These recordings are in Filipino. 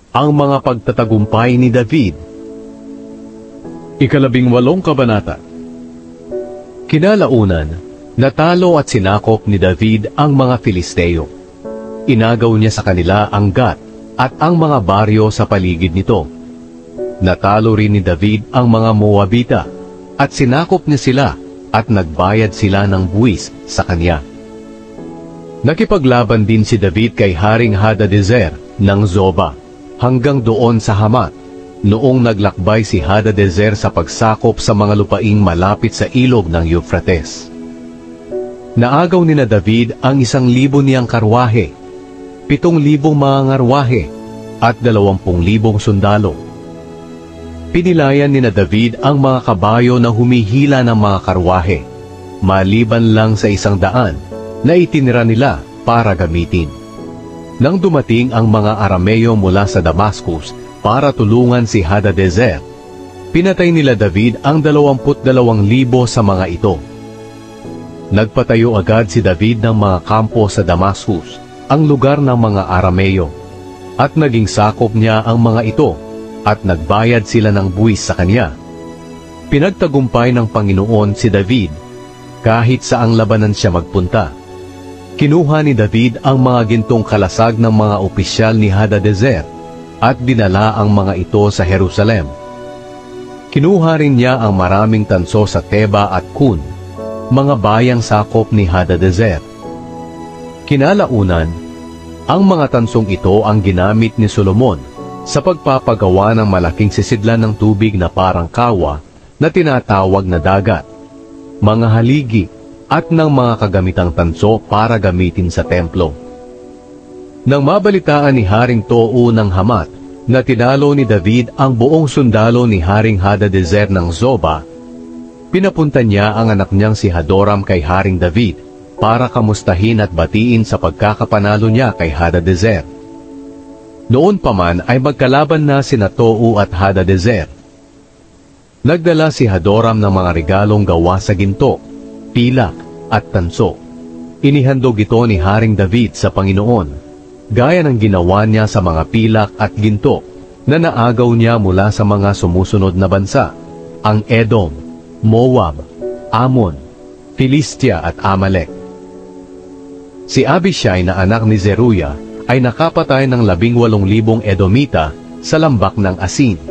Ang mga pagtatagumpay ni David. 18 kabanata. Kinalaunan, natalo at sinakop ni David ang mga Filisteo. Inagaw niya sa kanila ang Gat at ang mga baryo sa paligid nito. Natalo rin ni David ang mga Moabita at sinakop niya sila at nagbayad sila ng buwis sa kanya. Nakipaglaban din si David kay Haring Hadadezer ng Zoba hanggang doon sa Hamat, noong naglakbay si Hadadezer sa pagsakop sa mga lupaing malapit sa ilog ng Euphrates. Naagaw ni na David ang 1,000 niyang karwahe, 7,000 mga ngarwahe, at 20,000 sundalo. Pinilayan ni na David ang mga kabayo na humihila ng mga karwahe, maliban lang sa 100 na itinira nila para gamitin. Nang dumating ang mga Arameo mula sa Damascus para tulungan si Hadadezer, pinatay nila David ang 22,000 sa mga ito. Nagpatayo agad si David ng mga kampo sa Damascus, ang lugar ng mga Arameo, at naging sakop niya ang mga ito at nagbayad sila ng buwis sa kanya. Pinagtagumpay ng Panginoon si David kahit saang labanan siya magpunta. Kinuha ni David ang mga gintong kalasag ng mga opisyal ni Hadadezer at dinala ang mga ito sa Jerusalem. Kinuha rin niya ang maraming tanso sa Teba at Kun, mga bayang sakop ni Hadadezer. Kinalaunan, ang mga tansong ito ang ginamit ni Solomon sa pagpapagawa ng malaking sisidlan ng tubig na parang kawa na tinatawag na dagat, mga haligi, at ng mga kagamitang tanso para gamitin sa templo. Nang mabalitaan ni Haring Tou ng Hamat na tinalo ni David ang buong sundalo ni Haring Hadadezer ng Zoba, pinapunta niya ang anak niyang si Hadoram kay Haring David para kamustahin at batiin sa pagkakapanalo niya kay Hadadezer. Noon pa man ay magkalaban na sina Tou at Hadadezer. Nagdala si Hadoram ng mga regalong gawa sa ginto, pilak at tanso. Inihandog ito ni Haring David sa Panginoon, gaya ng ginawa niya sa mga pilak at ginto na naagaw niya mula sa mga sumusunod na bansa, ang Edom, Moab, Ammon, Filistia at Amalek. Si Abishai na anak ni Zeruya ay nakapatay ng 18,000 Edomita sa lambak ng Asin.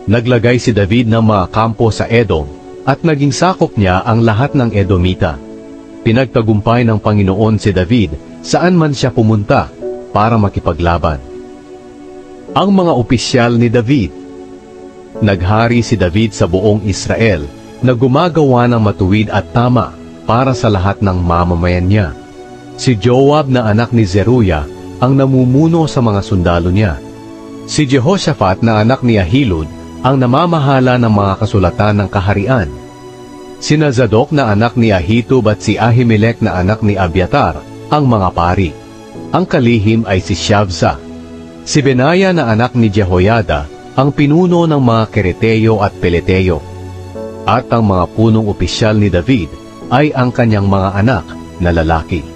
Naglagay si David ng mga kampo sa Edom at naging sakop niya ang lahat ng Edomita. Pinagtagumpay ng Panginoon si David saan man siya pumunta para makipaglaban. Ang mga opisyal ni David. Naghari si David sa buong Israel na gumagawa ng matuwid at tama para sa lahat ng mamamayan niya. Si Joab na anak ni Zeruya ang namumuno sa mga sundalo niya. Si Jehoshaphat na anak ni Ahilud ang namamahala ng mga kasulatan ng kaharian. Sina Zadok na anak ni Ahitub at si Ahimelech na anak ni Abiatar ang mga pari. Ang kalihim ay si Shavza. Si Benaya na anak ni Jehoiada ang pinuno ng mga Kereteo at Peleteo. At ang mga punong opisyal ni David ay ang kanyang mga anak na lalaki.